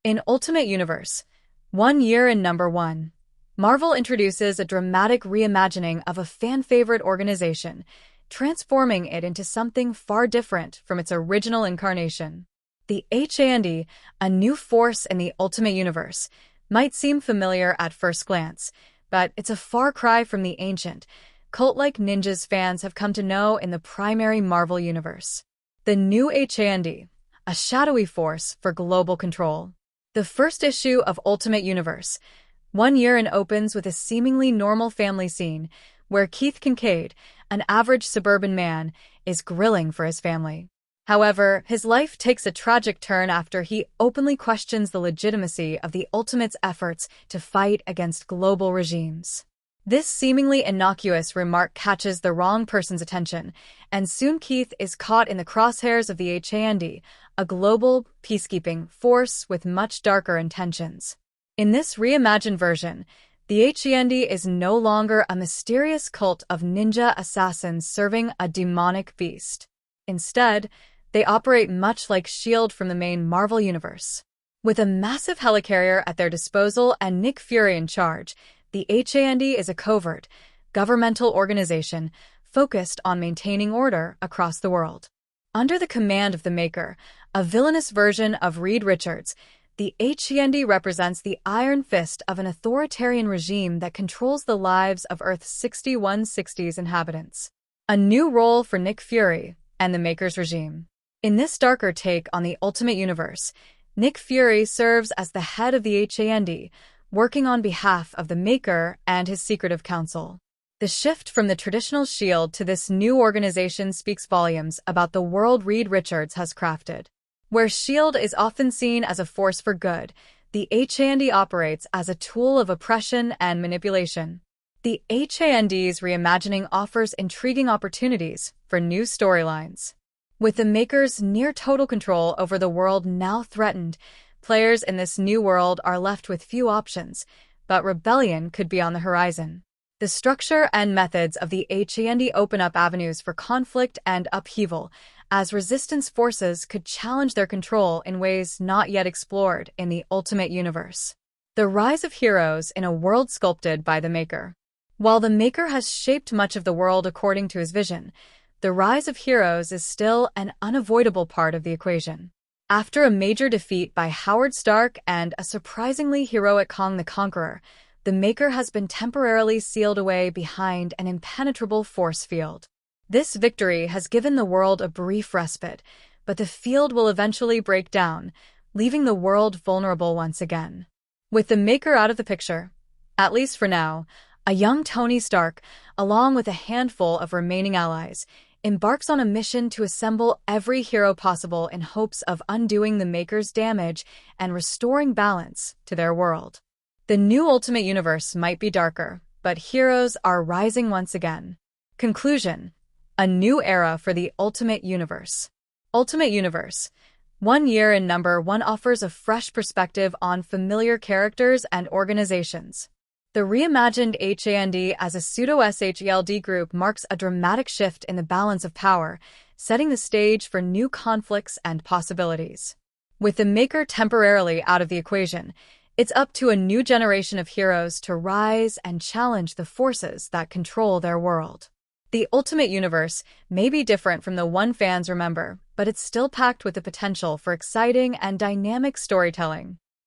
In Ultimate Universe, 1 year in #1, Marvel introduces a dramatic reimagining of a fan-favorite organization, transforming it into something far different from its original incarnation. The HAND, a new force in the Ultimate Universe, might seem familiar at first glance, but it's a far cry from the ancient, cult-like ninjas fans have come to know in the primary Marvel universe. The new HAND, a shadowy force for global control. The first issue of Ultimate Universe, 1 year in, opens with a seemingly normal family scene where Keith Kincaid, an average suburban man, is grilling for his family. However, his life takes a tragic turn after he openly questions the legitimacy of the Ultimates' efforts to fight against global regimes. This seemingly innocuous remark catches the wrong person's attention, and soon Keith is caught in the crosshairs of the HAND, a global, peacekeeping force with much darker intentions. In this reimagined version, the HAND is no longer a mysterious cult of ninja assassins serving a demonic beast. Instead, they operate much like S.H.I.E.L.D. from the main Marvel universe. With a massive helicarrier at their disposal and Nick Fury in charge, the HAND is a covert, governmental organization focused on maintaining order across the world. Under the command of the Maker, a villainous version of Reed Richards, the HAND represents the iron fist of an authoritarian regime that controls the lives of Earth's 6160's inhabitants. A new role for Nick Fury and the Maker's regime. In this darker take on the Ultimate Universe, Nick Fury serves as the head of the HAND, working on behalf of the Maker and his secretive council. The shift from the traditional S.H.I.E.L.D. to this new organization speaks volumes about the world Reed Richards has crafted. Where S.H.I.E.L.D. is often seen as a force for good, the HAND operates as a tool of oppression and manipulation. The HAND's reimagining offers intriguing opportunities for new storylines. With the Maker's near-total control over the world now threatened, players in this new world are left with few options, but rebellion could be on the horizon. The structure and methods of the HAND open up avenues for conflict and upheaval, as resistance forces could challenge their control in ways not yet explored in the Ultimate Universe. The rise of heroes in a world sculpted by the Maker. While the Maker has shaped much of the world according to his vision, the rise of heroes is still an unavoidable part of the equation. After a major defeat by Howard Stark and a surprisingly heroic Kong the Conqueror, the Maker has been temporarily sealed away behind an impenetrable force field. This victory has given the world a brief respite, but the field will eventually break down, leaving the world vulnerable once again. With the Maker out of the picture, at least for now, a young Tony Stark, along with a handful of remaining allies, embarks on a mission to assemble every hero possible in hopes of undoing the Maker's damage and restoring balance to their world. The new Ultimate Universe might be darker, but heroes are rising once again. Conclusion: a new era for the Ultimate Universe. Ultimate Universe, 1 year in #1, offers a fresh perspective on familiar characters and organizations. The reimagined HAND as a pseudo-SHIELD group marks a dramatic shift in the balance of power, setting the stage for new conflicts and possibilities. With the Maker temporarily out of the equation, it's up to a new generation of heroes to rise and challenge the forces that control their world. The Ultimate Universe may be different from the one fans remember, but it's still packed with the potential for exciting and dynamic storytelling.